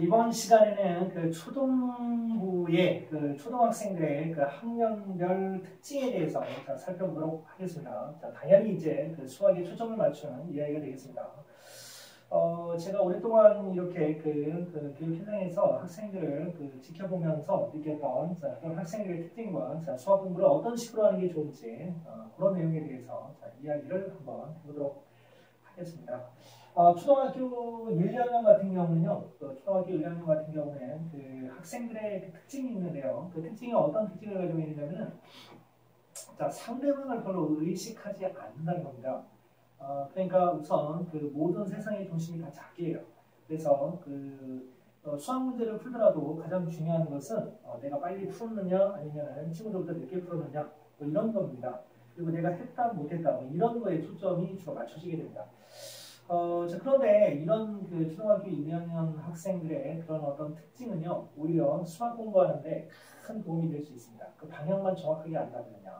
이번 시간에는 그 초등부의 그 초등학생들의 그 학년별 특징에 대해서 자, 살펴보도록 하겠습니다. 자, 당연히 이제 그 수학에 초점을 맞추는 이야기가 되겠습니다. 제가 오랫동안 이렇게 그 교육 현장에서 학생들을 지켜보면서 느꼈던 자, 그런 학생들의 특징과 자, 수학 공부를 어떤 식으로 하는 게 좋은지 그런 내용에 대해서 자, 이야기를 한번 해보도록 하겠습니다. 초등학교 1학년 같은 경우는요, 초등학교 1학년 같은 경우는 그 학생들의 그 특징이 있는데요. 그 특징이 어떤 특징을 가지고 있냐면은, 자, 상대방을 별로 의식하지 않는다는 겁니다. 그러니까 우선 그 모든 세상의 중심이 다 자기예요. 그래서 수학 문제를 풀더라도 가장 중요한 것은 내가 빨리 풀었느냐, 아니면 친구들보다 늦게 풀었느냐, 뭐 이런 겁니다. 그리고 내가 했다, 못했다, 뭐 이런 거에 초점이 주로 맞춰지게 됩니다. 그런데 이런 그 초등학교 2학년 학생들의 그런 어떤 특징은요, 오히려 수학 공부하는데 큰 도움이 될 수 있습니다. 그 방향만 정확하게 안다면요.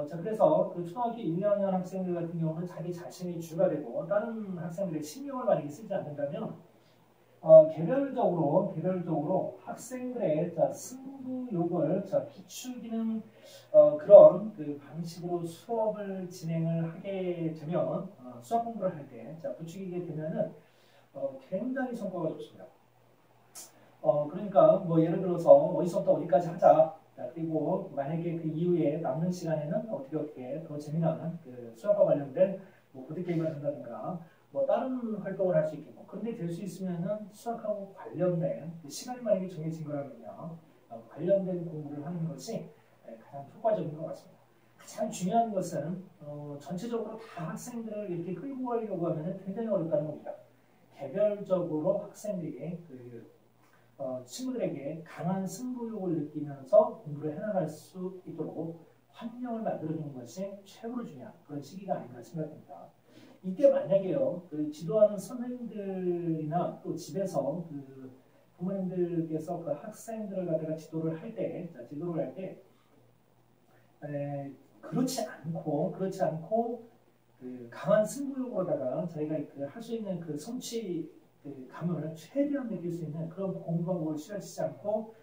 그래서 그 초등학교 2학년 학생들 같은 경우는 자기 자신이 주가 되고 다른 학생들의 신경을 만약에 쓰지 않는다면 개별적으로 학생들의 승부욕을 비추기는 그런 그 방식으로 수업을 진행을 하게 되면 수학 공부를 할 때 부추기게 되면은 굉장히 성과가 좋습니다. 그러니까 뭐 예를 들어서 어디서부터 어디까지 하자. 그리고 만약에 그 이후에 남는 시간에는 어떻게 더 재미난 그 수학과 관련된 뭐 보드게임을 한다든가 뭐 다른 활동을 할 수 있겠고, 그런데 될 수 있으면은 수학하고 관련된 시간이 만약에 정해진 거라면요, 관련된 공부를 하는 것이 가장 효과적인 것 같습니다. 가장 중요한 것은 전체적으로 다 학생들을 이렇게 끌고 가려고 하면 굉장히 어렵다는 겁니다. 개별적으로 학생들이 친구들에게 강한 승부욕을 느끼면서 공부를 해나갈 수 있도록 환경을 만들어주는 것이 최고로 중요한 그런 시기가 아닌가 생각합니다. 이때 만약에요, 그 지도하는 선생님들이나 또 집에서 그 부모님들께서 그 학생들을 갖다가 지도를 할 때, 그렇지 않고 그 강한 승부욕으로다가 저희가 할 수 있는 그 성취 감을 최대한 느낄 수 있는 그런 공부 방법을 취하지 않고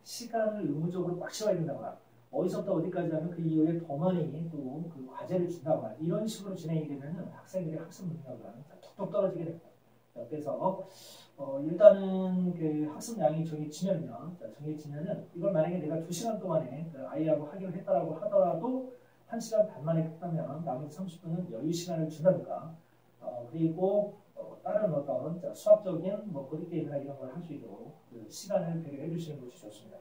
시간을 의무적으로 꽉 채워야 된다거나 어디서부터 어디까지 하면 그 이후에 더 많이 또 그 과제를 준다거나 이런 식으로 진행이 되면 학생들의 학습 능력은 툭툭 떨어지게 됩니다. 그래서 일단은 그 학습량이 정해지면요. 정해지면은 이걸 만약에 내가 2시간 동안에 그 아이하고 하기로 했다라고 하더라도 1시간 반 만에 끝나면 나머지 30분은 여유 시간을 준다든가 그리고 다른 어떤 수학적인 뭐 보드게임이나 이런 걸 할 수 있도록 그 시간을 배려해 주시는 것이 좋습니다.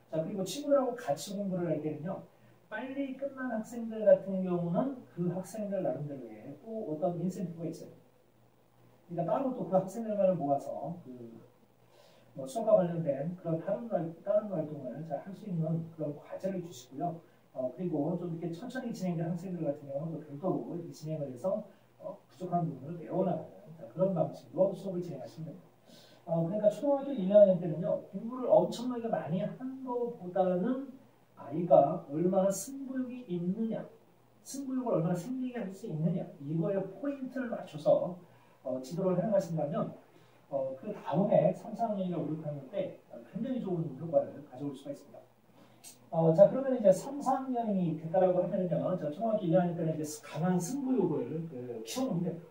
자, 그리고 친구들하고 같이 공부를 할 때는요, 빨리 끝난 학생들 같은 경우는 그 학생들 나름대로의 또 어떤 인센티브가 있어요. 그러니까 따로 또 그 학생들만을 모아서 뭐 수학과 관련된 그런 다른 활동을 할 수 있는 그런 과제를 주시고요. 그리고 좀 이렇게 천천히 진행된 학생들 같은 경우는 또 별도로 이렇게 진행을 해서 부족한 부분을 메워나가는 그런 방식으로 수업을 진행하시면 됩니다. 그러니까 초등학교 1학년 때는요, 공부를 엄청나게 많이 하는 것보다는 아이가 얼마나 승부욕이 있느냐, 승부욕을 얼마나 생기게 할 수 있느냐, 이거에 포인트를 맞춰서 지도를 해나가신다면 그 다음에 3, 4학년이나 5, 6학년 때 굉장히 좋은 효과를 가져올 수가 있습니다. 자, 그러면 이제 3, 4학년이 됐다라고 하면은요, 초등학교 1학년 때는 이제 강한 승부욕을 키워놓으면 됩니다.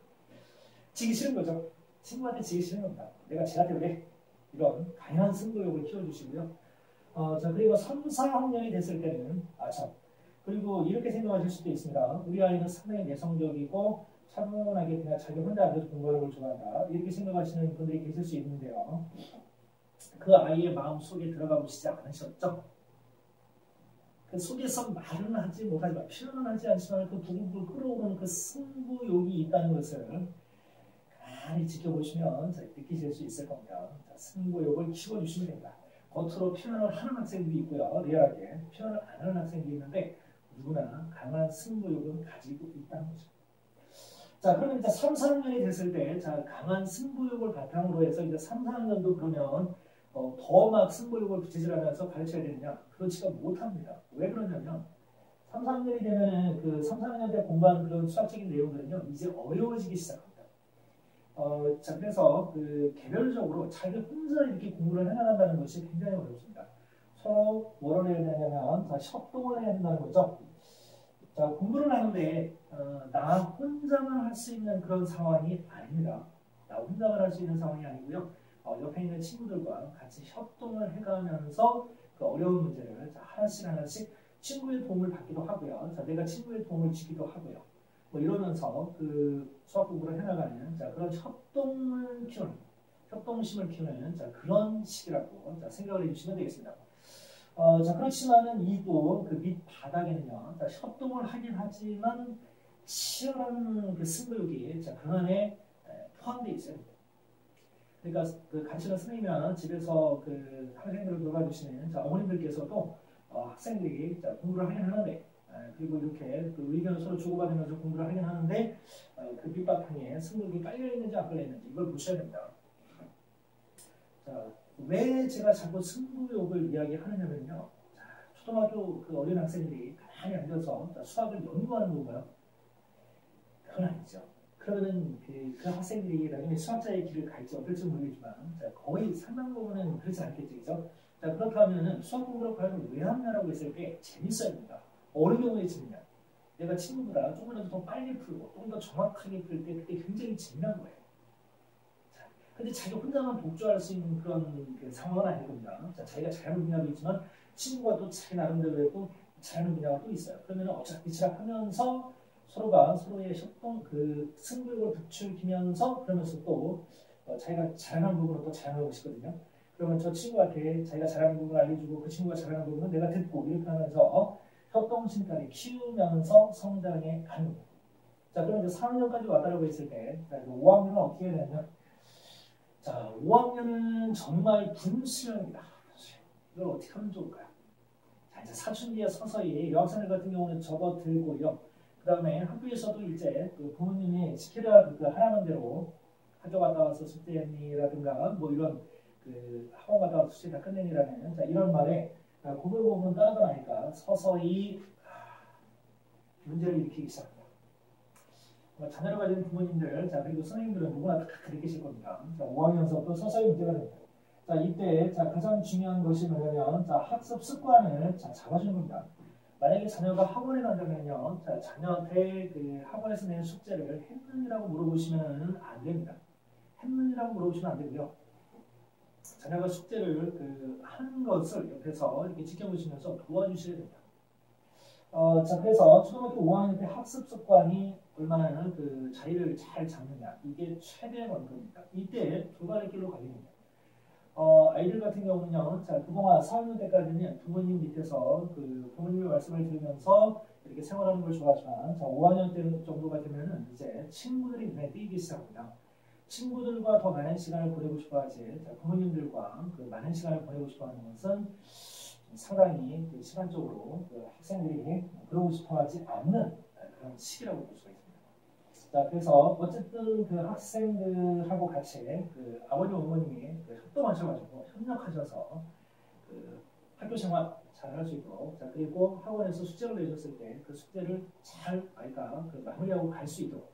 지기 싫은 거죠. 친구한테 지기 싫은 겁니다. 내가 쟤한테 그래. 이런 강한 승부욕을 키워주시고요. 자, 그리고 3, 4학년이 됐을 때는, 그리고 이렇게 생각하실 수도 있습니다. 우리 아이는 상당히 내성적이고, 차분하게 그냥 자기 혼자 앉아서 공부하는 걸 좋아한다. 이렇게 생각하시는 분들이 계실 수 있는데요. 그 아이의 마음 속에 들어가 보시지 않으셨죠? 그 속에서 말은 하지 못하지만, 표현은 하지 않지만, 그 부글부글 끓어오르는 그 승부욕이 있다는 것을 가만히 지켜보시면 느끼실 수 있을 겁니다. 자, 승부욕을 키워주시면 됩니다. 겉으로 표현을 하는 학생들이 있고요. 리얼하게 표현을 안 하는 학생들이 있는데 누구나 강한 승부욕은 가지고 있다는 거죠. 자, 그러면 이제 3, 4학년이 됐을 때 강한 승부욕을 바탕으로 해서 이제 3, 4학년도 그러면 더 막 승부욕을 부채질하면서 가르쳐야 되느냐? 그렇지가 못합니다. 왜 그러냐면 3, 4학년이 되면은 그 3, 4학년 때 공부한 그런 수학적인 내용들은요, 이제 어려워지기 시작합니다. 자, 그래서 그 개별적으로 자기 혼자 이렇게 공부를 해나간다는 것이 굉장히 어렵습니다. 서로 뭐를 해야 되냐면, 자, 협동을 해야 된다는 거죠. 자, 공부를 하는데, 나 혼자만 할 수 있는 그런 상황이 아닙니다. 나 혼자만 할 수 있는 상황이 아니고요. 옆에 있는 친구들과 같이 협동을 해가면서 그 어려운 문제를 자, 하나씩 하나씩 친구의 도움을 받기도 하고요. 자, 내가 친구의 도움을 주기도 하고요. 뭐 이러면서 그 수학 공부를 해나가는 자, 그런 협동을 키우는, 협동심을 키우는 자, 그런 시기라고 자, 생각을 해주시면 되겠습니다. 자, 그렇지만은 이 또 그 밑바닥에는요, 자, 협동을 하긴 하지만 치열한 그 승부욕이 자, 그 안에 포함되어 있어요. 그러니까 그 가르치는 선생님이나 집에서 그 학생들을 돌봐주시는 자, 어머님들께서도 학생들이 자, 공부를 하긴 하는데 그리고 이렇게 그 의견을 서로 주고받으면서 공부를 하긴 하는데 그 밑바탕에 승부욕이 깔려있는지 안 깔려있는지 이걸 보셔야 됩니다. 자, 왜 제가 자꾸 승부욕을 이야기하느냐면요. 자, 초등학교 그 어린 학생들이 가만히 앉아서 자, 수학을 연구하는 건가요? 그건 아니죠. 그러면 그 학생들이 나중에 수학자의 길을 갈지 어떨지 모르겠지만 자, 거의 상당 부분은 그렇지 않겠죠. 그죠? 자, 그렇다면 수학 공부를 과연 왜 하냐라고 했을 때 재밌어야 됩니다. 어느 경우에 재밌냐? 내가 친구보다 조금이라도 더 빨리 풀고 조금 더 정확하게 풀 때 그때 굉장히 재미난 거예요. 자, 근데 자기 혼자만 독주할 수 있는 그런 그 상황은 아닐 겁니다. 자, 자기가 잘하는 분야도 있지만 친구가 또 자기 나름대로 했고 잘하는 분야가 또 있어요. 그러면 어차피 치락하면서 서로가 서로의 협동, 그 승부욕을 부추기면서 그러면서 또 자기가 잘하는 부분으로 또 잘하고 싶거든요. 그러면 저 친구한테 자기가 잘하는 부분을 알려주고 그 친구가 잘하는 부분은 내가 듣고 이렇게 하면서 협동심까지 키우면서 성장해 가는 겁니다. 자, 그럼 이제 4학년까지 왔다라고 했을 때, 자, 5학년은 어떻게 해야 되냐? 자, 5학년은 정말 분수령입니다. 이걸 어떻게 하면 좋을까요? 자, 이제 사춘기에 서서히 여학생들 같은 경우는 접어들고요. 그 다음에 학교에서도 이제 그 부모님이 시키라 그 하라는 대로 학교 갔다 와서 숙제했니라든가 뭐 이런 그 학원 갔다 와서 숙제 다 끝내니라는 자, 이런 말에 고물고물 따르다 나니까 서서히 문제를 일으키기 시작합니다. 자녀를 가진 부모님들, 자, 그리고 선생님들은 누구나 다 그렇게 계실 겁니다. 자, 5학년서부터 서서히 문제가 됩니다. 자, 이때 자, 가장 중요한 것이 뭐냐면 자, 학습 습관을 자, 잡아주는 겁니다. 만약에 자녀가 학원에 간다면요, 자, 자녀한테 그 학원에서 낸 숙제를 했느냐고 물어보시면 안 됩니다. 했느냐고 물어보시면 안 되고요. 자녀가 숙제를 그 하는 것을 옆에서 이렇게 지켜보시면서 도와주셔야 됩니다. 자, 그래서 초등학교 5학년 때 학습 습관이 얼마나 그 자리를 잘 잡느냐, 이게 최대 원칙입니다. 이때 두 가지 길로 갈립니다. 아이들 같은 경우는요, 자, 그동안 4학년 때까지는 부모님 밑에서 그 부모님의 말씀을 들으면서 이렇게 생활하는 걸 좋아하지만, 자, 5학년 때 정도가 되면은 이제 친구들이 눈에 띄기 시작합니다. 친구들과 더 많은 시간을 보내고 싶어 하지, 자, 부모님들과 그 많은 시간을 보내고 싶어 하는 것은 상당히 그 시간적으로 그 학생들이 그러고 싶어 하지 않는 그런 시기라고 볼 수가 있습니다. 자, 그래서 어쨌든 그 학생들하고 같이 그 아버님, 어머님이 그 협동하셔가지고 협력하셔서 그 학교 생활 잘 할 수 있도록 자, 그리고 학원에서 숙제를 내줬을 때 그 숙제를 잘 아이가 그 마무리하고 갈 수 있도록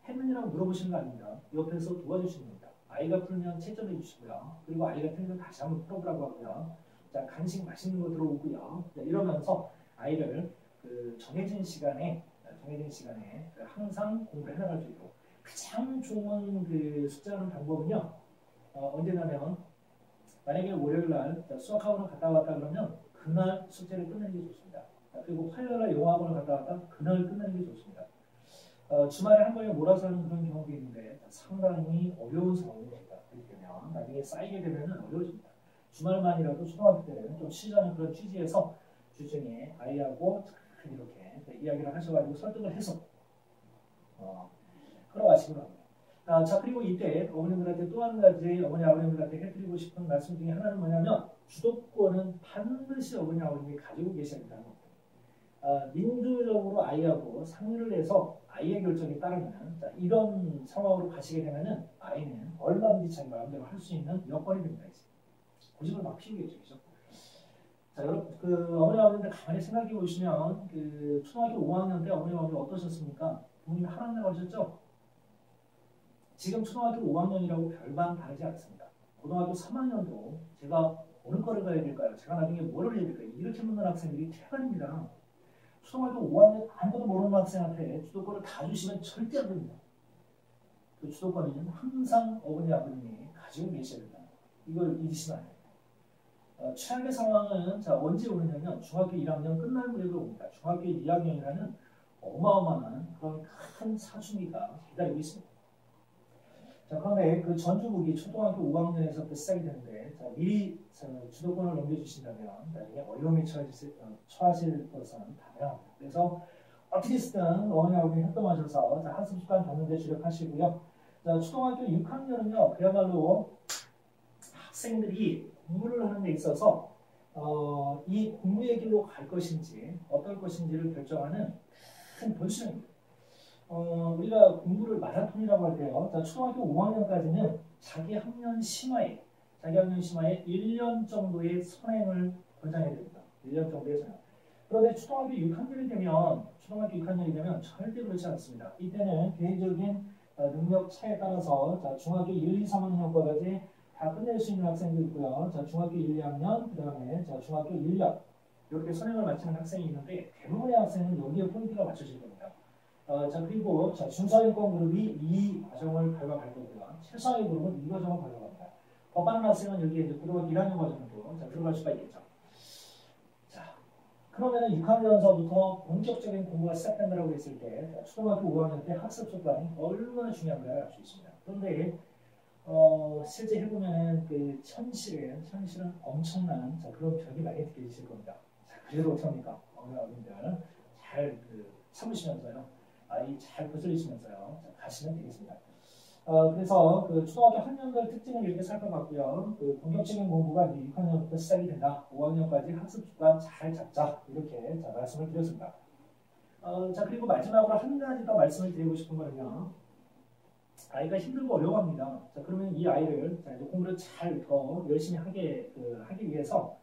했느냐고 물어보시는 거 아닙니다. 옆에서 도와주시는 겁니다. 아이가 풀면 채점해 주시고요. 그리고 아이가 틀리면 다시 한번 풀어보라고 하고요. 자, 간식 맛있는 거 들어오고요. 자, 이러면서 아이를 그 정해진 시간에 항상 공부를 해나갈 수 있도록 가장 좋은 그 숙제하는 방법은요. 언제냐면 만약에 월요일날 수학학원을 갔다 왔다 그러면 그날 숙제를 끝내는 게 좋습니다. 그리고 화요일날 영어학원을 갔다 왔다 그날 끝내는 게 좋습니다. 주말에 한 번에 몰아서 하는 그런 경우도 있는데 상당히 어려운 상황입니다. 그렇게 되면 나중에 쌓이게 되면 어려워집니다. 주말만이라도 초등학교 때는 좀 쉬자는 그런 취지에서 주중에 아이하고 이렇게 이야기를 하셔가지고 설득을 해서 끌어가시기 바랍니다. 자, 그리고 이때 어머님들한테 또 한 가지 어머니 아버님들한테 해드리고 싶은 말씀 중에 하나는 뭐냐면 주도권은 반드시 어머니 아버님이 가지고 계셔야 된다는 겁니다. 민주적으로 아이하고 상의를 해서 아이의 결정에 따르면 자, 이런 상황으로 가시게 되면은 아이는 얼마든지 자기 마음대로 할 수 있는 여건이 됩니다. 이제. 고집을 막 피우겠죠, 그죠? 자, 여러분, 그 어머니 아버님들 가만히 생각해 보시면 그 초등학교 5학년 때 어머니 아버님 어떠셨습니까? 부모님이 하나님 가셨죠? 지금 초등학교 5학년이라고 별반 다르지 않습니다. 고등학교 3학년도 제가 어느 거를 가야 될까요? 제가 나중에 뭐를 해야 될까요? 이렇게 묻는 학생들이 태반입니다. 초등학교 5학년 아무것도 모르는 학생한테 주도권을 다 주시면 절대 안 됩니다. 그 주도권은 항상 어머니 아버님이 가지고 계셔야 된다. 이걸 잊으시면 안 됩니다. 최악의 상황은 자 언제 오느냐면 중학교 1학년 끝날 무렵에 옵니다. 중학교 2학년이라는 어마어마한 그런 큰 사춘기가 기다리고 있습니다. 자, 그런데 그 전주북이 초등학교 5학년에서부터 시작이 되는데 자, 미리 주도권을 넘겨주신다면 나중에 어려움에 처하실 것은 당연합니다. 그래서 어떻게 쓰든 어머니 아버지 협동하셔서 학습 습관 잡는 데 주력하시고요. 자, 초등학교 6학년은요 그야말로 학생들이 공부를 하는 데 있어서 이 공부의 길로 갈 것인지 어떨 것인지를 결정하는 큰 변수입니다. 우리가 공부를 마라톤이라고 할 때요. 자, 초등학교 5학년까지는 자기 학년 심화에 1년 정도의 선행을 권장해야 됩니다. 1년 정도의 선행. 그런데 초등학교 6학년이 되면 절대 그렇지 않습니다. 이때는 개인적인 능력 차에 따라서 자, 중학교 1, 2, 3학년까지 다 끝낼 수 있는 학생도 있고요. 자, 중학교 1, 2학년, 그 다음에 자, 중학교 1년 이렇게 선행을 마치는 학생이 있는데 대부분의 학생은 여기에 포인트가 맞춰질 겁니다. 자, 그리고 자, 중상위권 그룹이 이 과정을 밟아갈 거고요. 최상위 그룹은 이 과정을 밟아갑니다. 더 빠른 학생은 여기에 이제 고등학교 1학년 과정으로 자, 들어갈 수가 있겠죠. 자, 그러면은 6학년서부터 본격적인 공부가 시작된다고 했을 때 자, 초등학교 5학년 때 학습 습관이 얼마나 중요한가를 알 수 있습니다. 그런데 실제 해보면은 그 현실은 엄청난 자, 그런 벽이 많이 느껴지실 겁니다. 자, 그래도 어떡합니까? 어머니들 잘 참으시면서요. 아이 잘 거슬리시면서요. 자, 가시면 되겠습니다. 그래서 그 초등학교 학년별 특징을 이렇게 살펴봤고요. 그 본격적인 공부가 이제 6학년부터 시작이 된다. 5학년까지 학습 습관 잘 잡자. 이렇게 자, 말씀을 드렸습니다. 자, 그리고 마지막으로 한 가지 더 말씀을 드리고 싶은 거는요. 아이가 힘들고 어려워합니다. 자, 그러면 이 아이를 자, 이제 공부를 잘 더 열심히 하기 위해서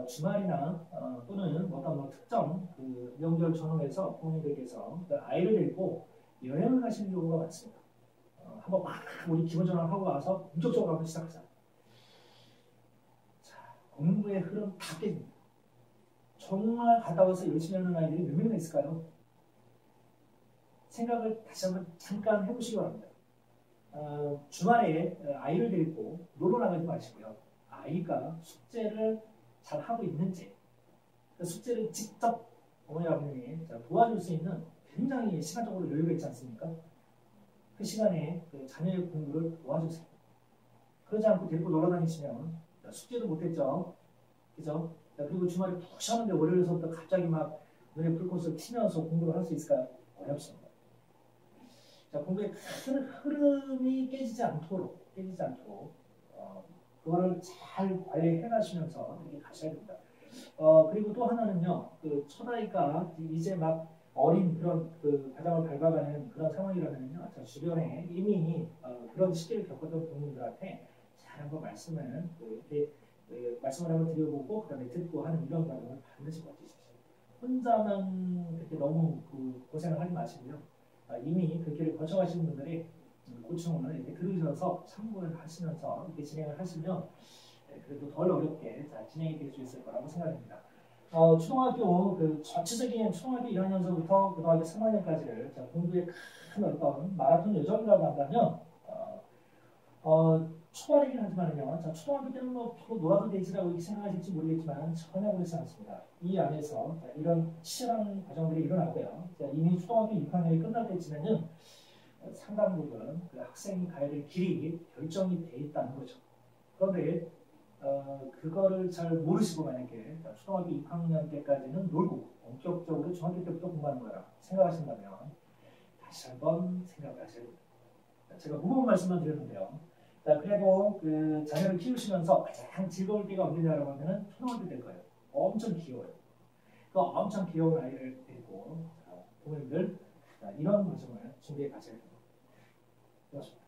주말이나 또는 어떤 특정 그 명절 전후에서 부모님들께서 그 아이를 데리고 여행을 가시는 경우가 많습니다. 한번 막 우리 기본 전환을 하고 와서 본격적으로 한번 시작하자. 자, 공부의 흐름 다 깨집니다. 정말 갔다 와서 열심히 하는 아이들이 몇 명이나 있을까요? 생각을 다시 한번 잠깐 해보시기 바랍니다. 주말에 아이를 데리고 놀러 나가지 마시고요. 아이가 숙제를 잘 하고 있는지 그 숙제를 직접 어머니 아버님이 도와줄 수 있는 굉장히 시간적으로 여유가 있지 않습니까? 그 시간에 그 자녀의 공부를 도와주세요. 그러지 않고 데리고 놀러 다니시면 숙제도 못했죠. 그죠? 그리고 주말에 푹 쉬었는데 월요일서부터 갑자기 막 눈에 불꽃을 튀면서 공부를 할 수 있을까요? 어렵습니다. 자, 공부의 큰 흐름이 깨지지 않도록 그거를 잘 관리해 가시면서 이렇게 가셔야 됩니다. 그리고 또 하나는요, 그 첫아이가 이제 막 어린 그런 그 과정을 밟아가는 그런 상황이라면요, 자, 주변에 이미 그런 시기를 겪었던 부모님들한테 잘 한번 말씀을 말씀을 한번 드려보고 그다음에 듣고 하는 이런 과정을 반드시 거치십시오. 혼자만 그렇게 너무 고생을 하지 마시고요. 이미 그 길을 거쳐가신 분들이 고충을 이렇게 들으셔서 참고를 하시면서 이렇게 진행을 하시면 그래도 덜 어렵게 진행이 될 수 있을 거라고 생각합니다. 초등학교 전체적인 초등학교 1학년서부터 고등학교 3학년까지를 공부의 큰 어떤 마라톤 여정이라고 한다면 초반이긴 하지만요. 초등학교 때는 뭐 놀아도 되지라고 생각하실지 모르겠지만 전혀 그렇지 않습니다. 이 안에서 이런 치열한 과정들이 일어나고요. 이미 초등학교 6학년이 끝날 때쯤에는 상당 부분 그 학생이 가야 될 길이 결정이 돼 있다는 거죠. 그런데 그거를 잘 모르시고 만약에 초등학교 6학년 때까지는 놀고 본격적으로 중학교 때부터 공부하는 거라 생각하신다면 다시 한번 생각을 하셔야 됩니다. 제가 무거운 말씀만 드렸는데요. 그래도 그 자녀를 키우시면서 가장 즐거울 때가 언제냐라고 하면 초등학교 때일 거예요. 엄청 귀여워요. 그 엄청 귀여운 아이를 데리고 부모님들 이런 과정을 준비해 가셔야 됩니다. 그렇습니다.